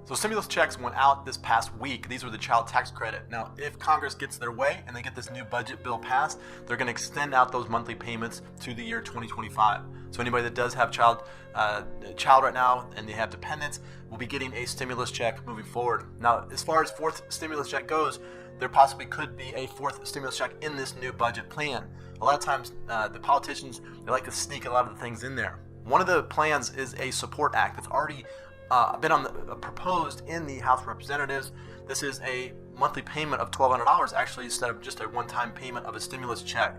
So stimulus checks went out this past week. These were the child tax credit. Now, if Congress gets their way and they get this new budget bill passed, they're going to extend out those monthly payments to the year 2025. So anybody that does have child right now and they have dependents will be getting a stimulus check moving forward. Now, as far as fourth stimulus check goes, there possibly could be a fourth stimulus check in this new budget plan. A lot of times, the politicians, they like to sneak a lot of the things in there. One of the plans is a support act that's already been proposed in the House of Representatives. This is a monthly payment of $1,200 actually, instead of just a one-time payment of a stimulus check.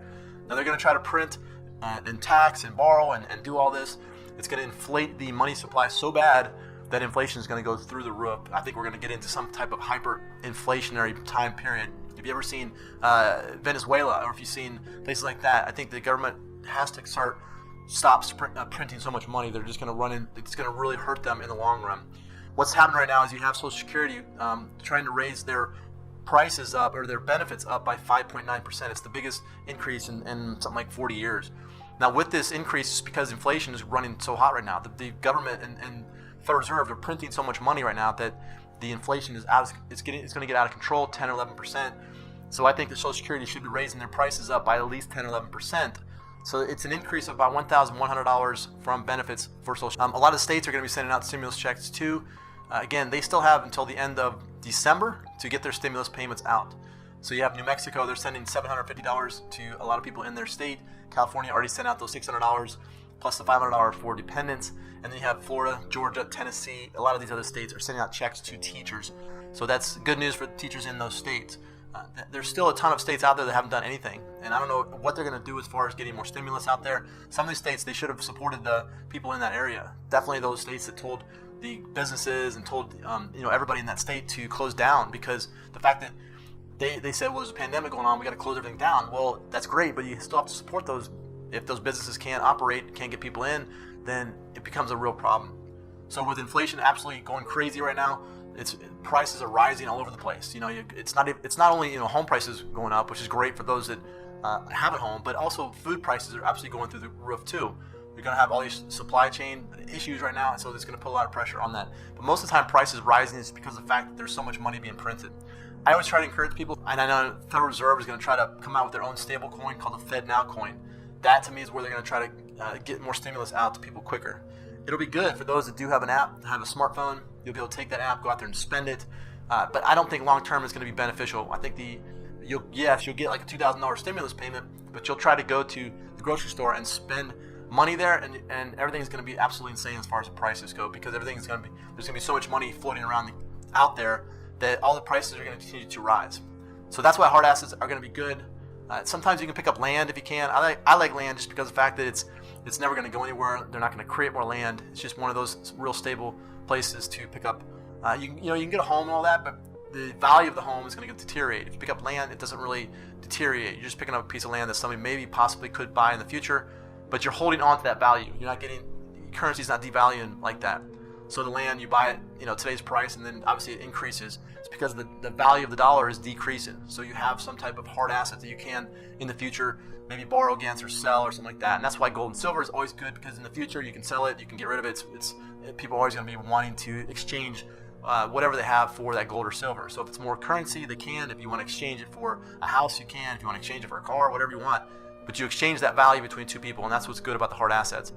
Now they're going to try to print and tax and borrow and do all this. It's going to inflate the money supply so bad that inflation is going to go through the roof. I think we're going to get into some type of hyperinflationary time period. Have you ever seen Venezuela, or if you've seen places like that? I think the government has to stop printing so much money. They're just going to run in. It's going to really hurt them in the long run. What's happening right now is you have Social Security trying to raise their prices up, or their benefits up, by 5.9%. It's the biggest increase in something like 40 years. Now with this increase, it's because inflation is running so hot right now. The government and Federal Reserve are printing so much money right now that the inflation is it's going to get out of control, 10 or 11%. So I think the Social Security should be raising their prices up by at least 10 or 11%. So it's an increase of about $1,100 from benefits for Social. A lot of states are going to be sending out stimulus checks too. Again, they still have until the end of December to get their stimulus payments out. So you have New Mexico, they're sending $750 to a lot of people in their state. California already sent out those $600 plus the $500 for dependents. And then you have Florida, Georgia, Tennessee. A lot of these other states are sending out checks to teachers. So that's good news for teachers in those states. There's still a ton of states out there that haven't done anything, and I don't know what they're going to do as far as getting more stimulus out there. Some of these states, they should have supported the people in that area. Definitely those states that told the businesses and told everybody in that state to close down, because the fact that they said, well, there's a pandemic going on, we got to close everything down. Well, that's great, but you still have to support those. If those businesses can't operate, can't get people in, then it becomes a real problem. So with inflation absolutely going crazy right now, prices are rising all over the place. It's not only home prices going up, which is great for those that have a home, but also food prices are absolutely going through the roof too. You're going to have all these supply chain issues right now, and so it's going to put a lot of pressure on that. But most of the time, prices rising is because of the fact that there's so much money being printed. I always try to encourage people, and I know the Federal Reserve is going to try to come out with their own stable coin called the Fed Now coin. That to me is where they're going to try to get more stimulus out to people quicker. It'll be good for those that do have an app, have a smartphone. You'll be able to take that app, go out there and spend it. But I don't think long term it's going to be beneficial. I think you'll get like a $2,000 stimulus payment, but you'll try to go to the grocery store and spend money there, and everything's going to be absolutely insane as far as the prices go, because there's going to be so much money floating around out there that all the prices are going to continue to rise. So that's why hard assets are going to be good. Sometimes you can pick up land if you can. I like land just because of the fact that it's never going to go anywhere. They're not going to create more land. It's just one of those real stable places to pick up. You can get a home and all that, but the value of the home is going to deteriorate. If you pick up land, it doesn't really deteriorate. You're just picking up a piece of land that somebody maybe possibly could buy in the future, but you're holding on to that value. You're not getting, currency's not devaluing like that. So the land, you buy it, today's price, and then obviously it increases. It's because the value of the dollar is decreasing. So you have some type of hard asset that you can, in the future, maybe borrow against or sell or something like that. And that's why gold and silver is always good, because in the future you can sell it, you can get rid of it. People are always going to be wanting to exchange whatever they have for that gold or silver. So if it's more currency, they can. If you want to exchange it for a house, you can. If you want to exchange it for a car, whatever you want. But you exchange that value between two people, and that's what's good about the hard assets.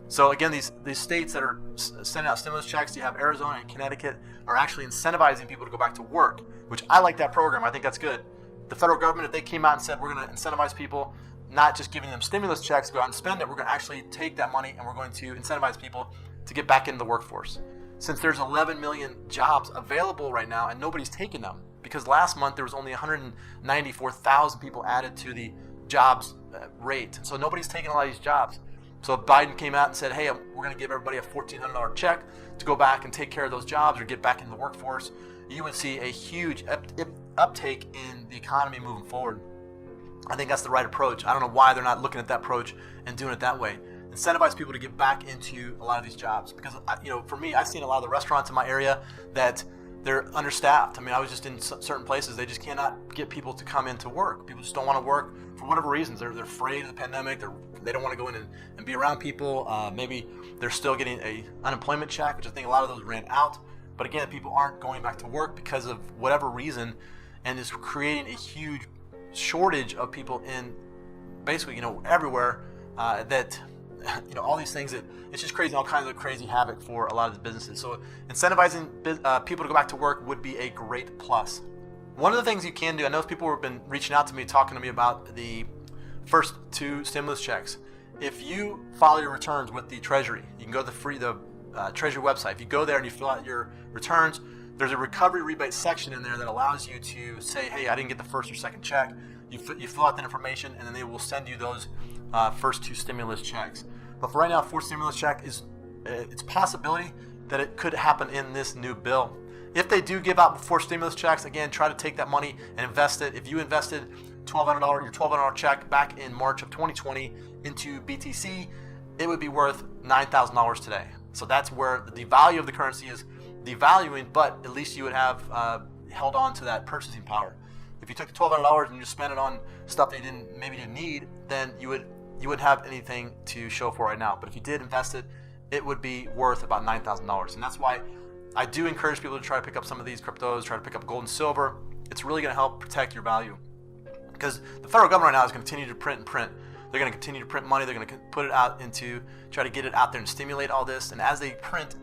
So again, these states that are sending out stimulus checks, you have Arizona and Connecticut, are actually incentivizing people to go back to work, which I like that program. I think that's good. The federal government, if they came out and said, we're going to incentivize people, not just giving them stimulus checks, go out and spend it, we're going to actually take that money and we're going to incentivize people to get back into the workforce. Since there's 11 million jobs available right now and nobody's taking them, because last month there was only 194,000 people added to the jobs rate. So nobody's taking a lot of these jobs. So if Biden came out and said, hey, we're going to give everybody a $1,400 check to go back and take care of those jobs or get back into the workforce, you would see a huge uptake in the economy moving forward. I think that's the right approach. I don't know why they're not looking at that approach and doing it that way. Incentivize people to get back into a lot of these jobs, because for me, I've seen a lot of the restaurants in my area that they're understaffed. I mean, I was just in certain places, they just cannot get people to come into work. People just don't want to work for whatever reasons. They're afraid of the pandemic. They don't want to go in and be around people. Maybe they're still getting a unemployment check, which I think a lot of those ran out. But again, people aren't going back to work because of whatever reason, and it's creating a huge shortage of people in basically, everywhere, that, all these things that it's just crazy, all kinds of crazy havoc for a lot of the businesses. So incentivizing people to go back to work would be a great plus. One of the things you can do, I know people have been reaching out to me, talking to me about the first 2 stimulus checks. If you file your returns with the Treasury, you can go to the Treasury website. If you go there and you fill out your returns, there's a recovery rebate section in there that allows you to say, hey, I didn't get the first or second check. You fill out that information, and then they will send you those first 2 stimulus checks. But for right now, 4th stimulus check it's a possibility that it could happen in this new bill. If they do give out 4 stimulus checks, again, try to take that money and invest it. If you invested your $1,200 check back in March of 2020 into BTC, it would be worth $9,000 today. So that's where the value of the currency is devaluing, but at least you would have held on to that purchasing power. If you took the $1,200 and you spent it on stuff that you maybe didn't need, then you wouldn't have anything to show for right now. But if you did invest it, it would be worth about $9,000. And that's why I do encourage people to try to pick up some of these cryptos, try to pick up gold and silver. It's really going to help protect your value. Because the federal government right now is going to continue to print and print. They're going to continue to print money. They're going to put it out try to get it out there and stimulate all this. And as they print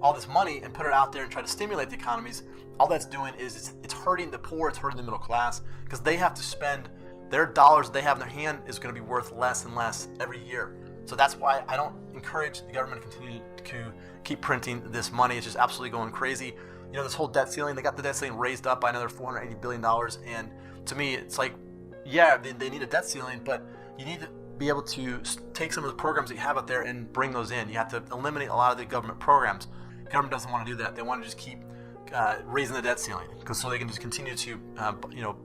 all this money and put it out there and try to stimulate the economies, all that's doing is it's hurting the poor, it's hurting the middle class, because they have to spend their dollars they have in their hand is going to be worth less and less every year. So that's why I don't encourage the government to continue to keep printing this money. It's just absolutely going crazy. This whole debt ceiling, they got the debt ceiling raised up by another $480 billion. And to me, it's like, yeah, they need a debt ceiling, but you need to be able to take some of the programs that you have out there and bring those in. You have to eliminate a lot of the government programs. The government doesn't want to do that. They want to just keep raising the debt ceiling, so they can just continue to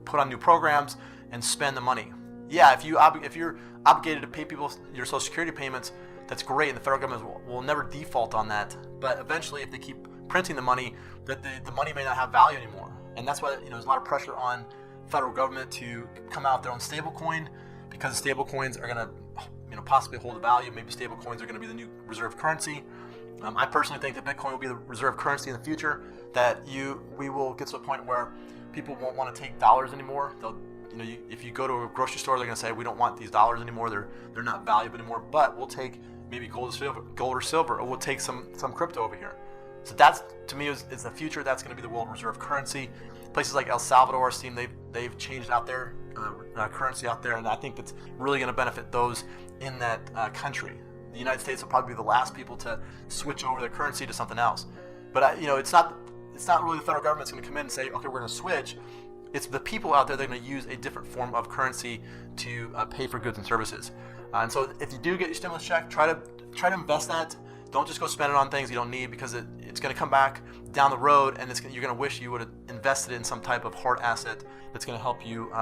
put on new programs and spend the money. Yeah, if you're obligated to pay people your Social Security payments, that's great, and the federal government will never default on that. But eventually, if they keep printing the money, that the money may not have value anymore. And that's why there's a lot of pressure on federal government to come out with their own stable coin, because stable coins are going to possibly hold the value. Maybe stable coins are going to be the new reserve currency. I personally think that Bitcoin will be the reserve currency in the future, that we will get to a point where people won't want to take dollars anymore. If you go to a grocery store, they're going to say, we don't want these dollars anymore. They're not valuable anymore, but we'll take maybe gold or silver, or we'll take some crypto over here. So that's, to me, is the future. That's going to be the world reserve currency. Places like El Salvador seem they've changed out their currency out there, and I think that's really going to benefit those in that country. The United States will probably be the last people to switch over their currency to something else. But it's not really the federal government's going to come in and say, okay, we're going to switch. It's the people out there that are going to use a different form of currency to pay for goods and services. And so if you do get your stimulus check, try to invest that. Don't just go spend it on things you don't need, because it's going to come back down the road, and you're going to wish you would have invested in some type of hard asset that's going to help you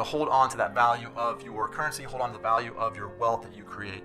hold on to that value of your currency, hold on to the value of your wealth that you create.